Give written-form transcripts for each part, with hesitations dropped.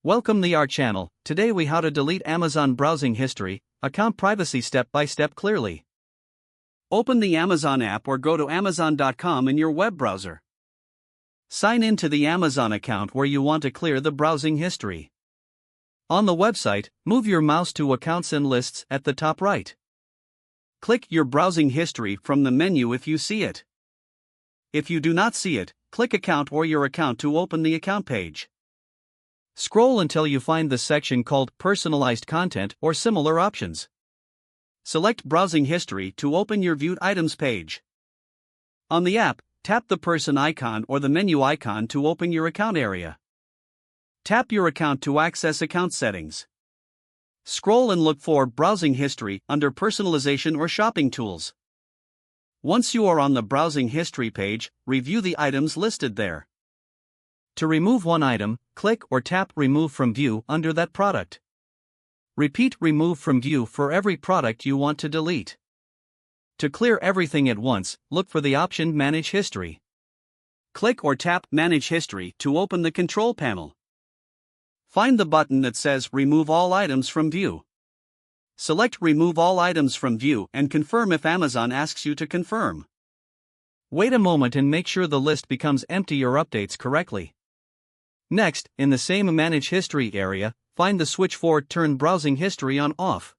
Welcome to our channel. Today we how to delete Amazon browsing history, account privacy step by step clearly. Open the Amazon app or go to amazon.com in your web browser. Sign in to the Amazon account where you want to clear the browsing history. On the website, move your mouse to Accounts and Lists at the top right. Click your browsing history from the menu if you see it. If you do not see it, click Account or your account to open the account page. Scroll until you find the section called Personalized Content or similar options. Select Browsing History to open your Viewed Items page. On the app, tap the person icon or the menu icon to open your account area. Tap your account to access account settings. Scroll and look for Browsing History under Personalization or Shopping Tools. Once you are on the Browsing History page, review the items listed there. To remove one item, click or tap Remove from View under that product. Repeat Remove from View for every product you want to delete. To clear everything at once, look for the option Manage History. Click or tap Manage History to open the control panel. Find the button that says Remove All Items from View. Select Remove All Items from View and confirm if Amazon asks you to confirm. Wait a moment and make sure the list becomes empty or updates correctly. Next, in the same Manage History area, find the switch for Turn Browsing History on Off.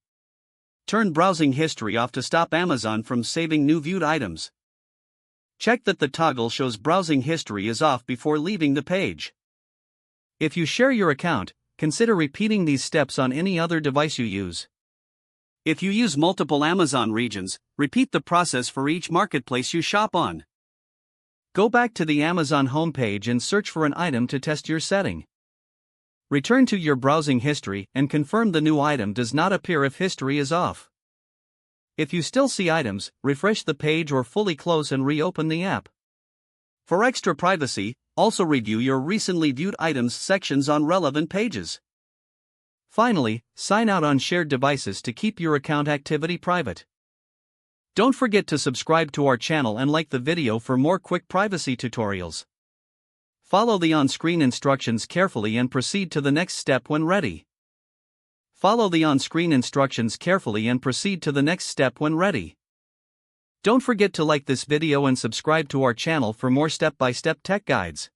Turn Browsing History off to stop Amazon from saving new viewed items. Check that the toggle shows Browsing History is off before leaving the page. If you share your account, consider repeating these steps on any other device you use. If you use multiple Amazon regions, repeat the process for each marketplace you shop on. Go back to the Amazon homepage and search for an item to test your setting. Return to your browsing history and confirm the new item does not appear if history is off. If you still see items, refresh the page or fully close and reopen the app. For extra privacy, also review your recently viewed items sections on relevant pages. Finally, sign out on shared devices to keep your account activity private. Don't forget to subscribe to our channel and like the video for more quick privacy tutorials. Follow the on-screen instructions carefully and proceed to the next step when ready. Follow the on-screen instructions carefully and proceed to the next step when ready. Don't forget to like this video and subscribe to our channel for more step-by-step tech guides.